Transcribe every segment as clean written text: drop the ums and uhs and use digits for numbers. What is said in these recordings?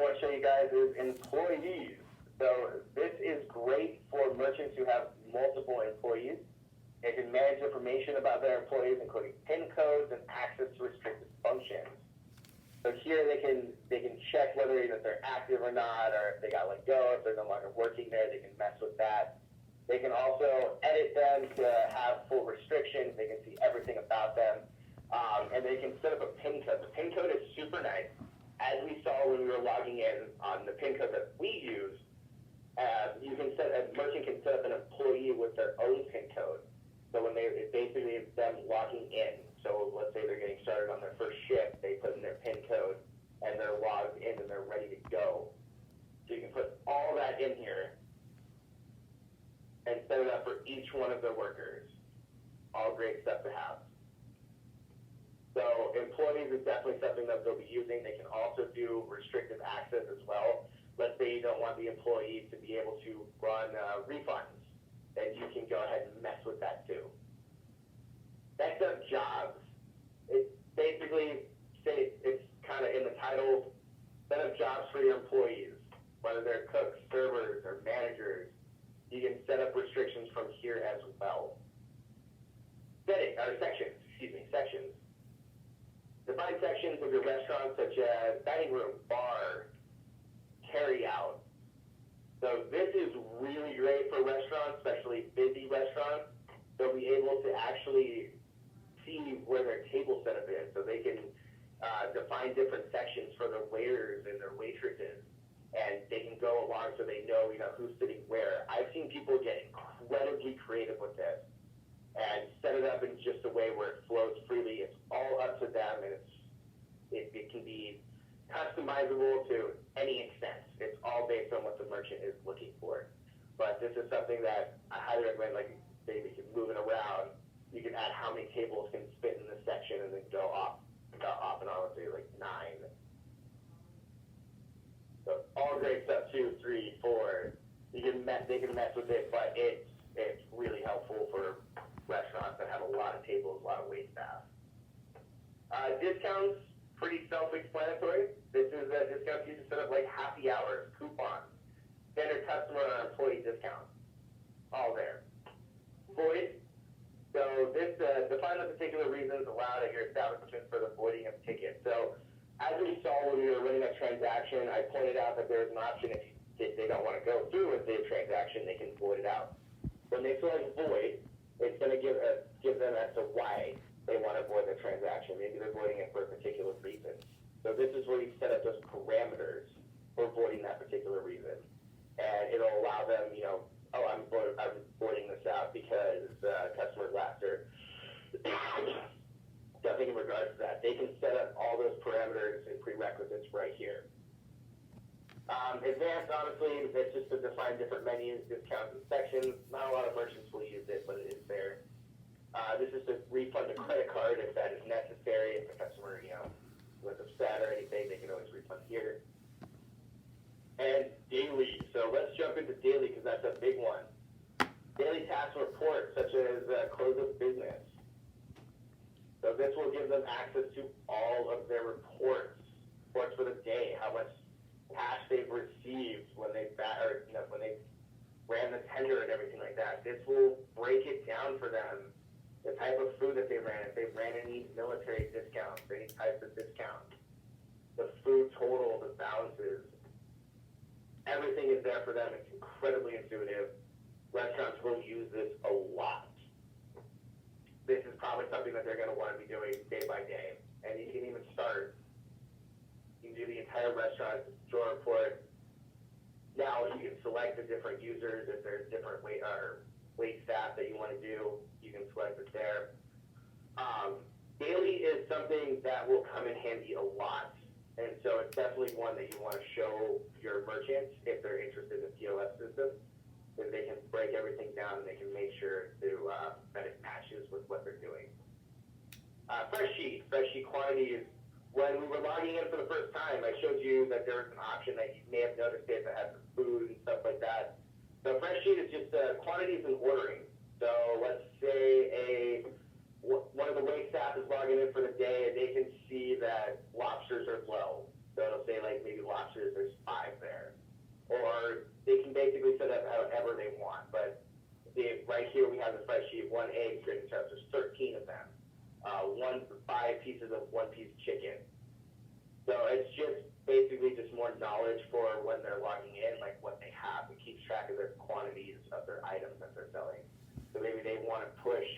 want to show you guys is employees. So this is great for merchants who have multiple employees. They can manage information about their employees, including PIN codes and access to restricted functions. So here they can check whether they're active or not, or if they got let go, if they're no longer working there, they can mess with that. They can also edit them to have full restrictions. They can see everything about them. And they can set up a PIN code. The PIN code is super nice. As we saw when we were logging in on the PIN code that we use, a merchant can set up an employee with their own PIN code. So when it's basically them logging in. So let's say they're getting started on their first shift, they put in their PIN code and they're logged in and they're ready to go. So you can put all that in here and set it up for each one of the workers. All great stuff to have. So employees is definitely something that they'll be using. They can also do restricted access as well. Let's say you don't want the employee to be able to run refunds, then you can go ahead and mess with that too. Next up, jobs. It basically it's kind of in the title, set up jobs for your employees, whether they're cooks, servers, or managers. You can set up restrictions from here as well. Sections. Define sections of your restaurant, such as dining room, bar, carry out. So this is really great for restaurants, especially busy restaurants. They'll be able to actually see where their table setup is, so they can define different sections for their waiters and their waitresses, and they can go along so they know, who's sitting where. I've seen people get incredibly creative with this and set it up in just a way where it flows freely. It's all up to them, and it can be customizable to any extent. It's all based on what the merchant is looking for. But this is something that I highly recommend. Like, say we can move it around. You can add how many tables can fit in this section, and then go off and on, let's say like 9. So all great stuff, 2, 3, 4. They can mess with it, but it's really helpful for restaurants that have a lot of tables, a lot of wait staff. Discounts, pretty self-explanatory. This is discounts you can set up like happy hours, coupons, standard customer or employee discounts, all there. Void. So this define the particular reasons allowed at your establishment for the voiding of tickets. So as we saw when we were running a transaction, I pointed out that there's an option if they don't want to go through with the transaction, they can void it out. When they select void, it's going to give them as to why they want to void the transaction. Maybe they're voiding it for a particular reason. So this is where you set up those parameters for voiding that particular reason. And it'll allow them, I'm voiding this out because customers left, or something in regards to that. They can set up all those parameters and prerequisites right here. Advanced, honestly, it's just to define different menus, discounts, and sections. Not a lot of merchants will use it, but it is there. This is to refund a credit card if that is necessary. If the customer, was upset or anything, they can always refund here. And daily. So let's jump into daily because that's a big one. Daily task reports, such as close of business. So this will give them access to all of their reports for the day, how much cash they've received when they when they ran the tender and everything like that. This will break it down for them, the type of food that they ran, if they ran any military discounts, any types of discounts, the food total, the balances. Everything is there for them. It's incredibly intuitive. Restaurants will use this a lot. This is probably something that they're going to want to be doing day by day. And you can even start. You can do the entire restaurant drawer report. Now you can select the different users. If there's different wait staff that you want to do, you can select it there. Daily is something that will come in handy a lot. And so it's definitely one that you want to show your merchants if they're interested in the POS system. Then they can break everything down and they can make sure that it matches with what they're doing. Fresh sheet quantities. When we were logging in for the first time, I showed you that there was an option that you may have noticed it that had some food and stuff like that. So fresh sheet is just quantities and ordering. So let's say one of the wait staff is logging in for the day and they can see that lobsters are low. So it'll say like maybe lobsters, there's set up however they want. But right here we have the spreadsheet, 1 egg trading test. There's 13 of them. 5 pieces of 1-piece chicken. So it's just basically just more knowledge for when they're logging in, like what they have. It keeps track of their quantities of their items that they're selling. So maybe they want to push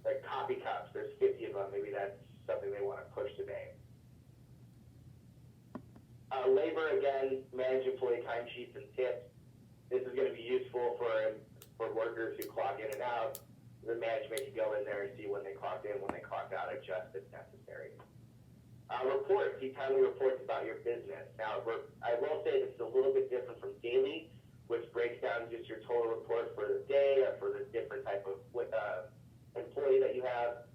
like coffee cups. There's 50 of them. Maybe that's something they want to push today. Labor, again, manage employee timesheets and tips. This is going to be useful for workers who clock in and out. The management can go in there and see when they clocked in, when they clocked out, adjust if necessary. Reports, see timely reports about your business. Now, I will say this is a little bit different from daily, which breaks down just your total report for the day or for the different type of employee that you have.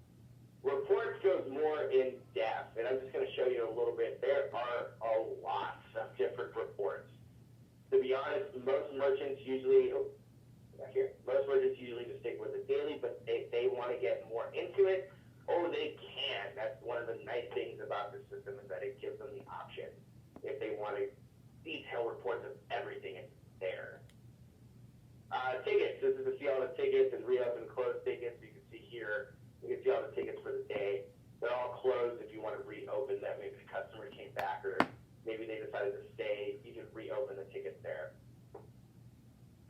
Reports goes more in depth, and I'm just going to show you a little bit. There are a lot of different reports. To be honest, most merchants usually just stick with the daily, but they want to get more into it. Oh, they can. That's one of the nice things about the system is that it gives them the option. If they want to detail reports of everything, it's there. Tickets. This is to see all the tickets and reopen closed tickets. You can see here. You can see all the tickets for the day. They're all closed. If you want to reopen them, maybe the customer came back or maybe they decided to stay, you can reopen the tickets there.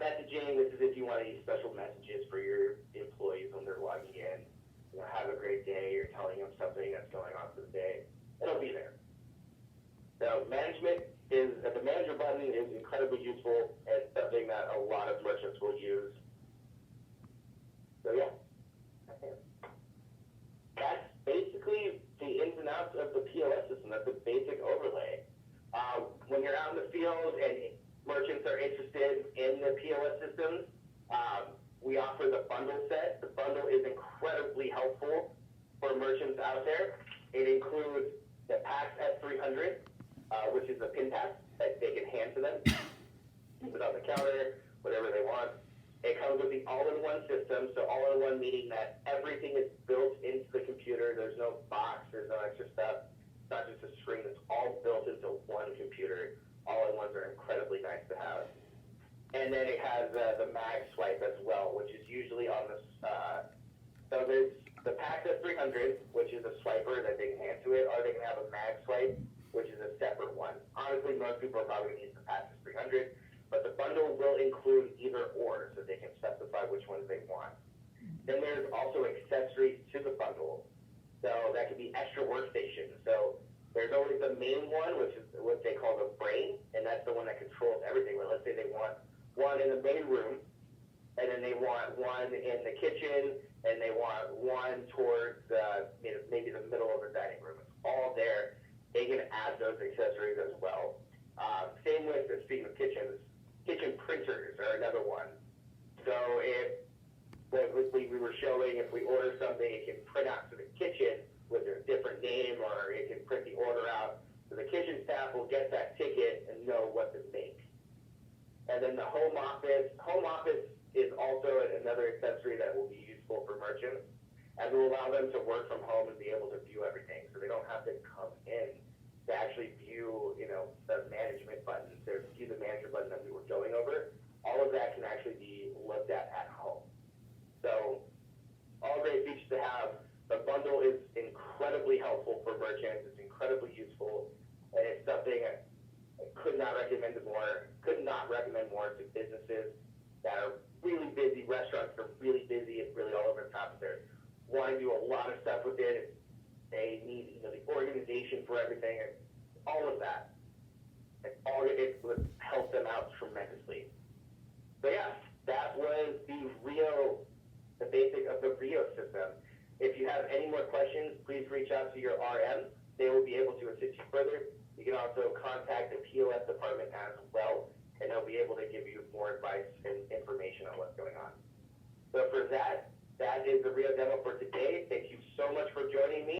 Messaging. This is if you want to use special messages for your employees when they're logging in. You know, have a great day, you're telling them something that's going on for the day, it'll be there. So the manager button is incredibly useful and something that a lot of merchants will use. So yeah, that's basically the ins and outs of the POS system. That's a basic overlay. When you're out in the field and merchants are interested in the POS systems, we offer the bundle set. The bundle is incredibly helpful for merchants out there. It includes the PAX S300, which is a pin pass that they can hand to them, put on the counter, whatever they want. It comes with the all-in-one system, so all-in-one meaning that everything is built into the computer. There's no box, there's no extra stuff. It's not just a screen, it's all built into one computer. All-in-ones are incredibly nice to have. And then it has the mag swipe as well, which is usually on the, so there's the PAX S300, which is a swiper that they can hand to it, or they can have a mag swipe, which is a separate one. Honestly, most people are probably going to use the PAX S300, but the bundle will include either or, so they can specify which ones they want. Then there's also accessories to the bundle, so that could be extra workstations. So there's always the main one, which is what they call the brain, and that's the one that controls everything. Well, let's say they want one in the main room, and then they want one in the kitchen, and they want one towards maybe the middle of the dining room. It's all there. They can add those accessories as well. Same with, speaking of kitchens, kitchen printers are another one. So if we were showing, if we order something, it can print out to the kitchen with a different name, or it can print the order out. So the kitchen staff will get that ticket and know what to make. And then the home office is also another accessory that will be useful for merchants, and will allow them to work from home and be able to view everything. So they don't have to come in to actually view, the management button, to view the manager button that we were going over. All of that can actually be looked at home. So all great features to have. The bundle is incredibly helpful for merchants. It's incredibly useful, and it's something I could not recommend more to businesses that are really busy, restaurants that are really busy and really all over the top. They want to do a lot of stuff with it. They need the organization for everything, and all of that. It would help them out tremendously. So yeah, that was the basic of the Rio system. If you have any more questions, please reach out to your RM. They will be able to assist you further. You can also contact the POS department as well, and they'll be able to give you more advice and information on what's going on. So for that is the Rio demo for today. Thank you so much for joining me.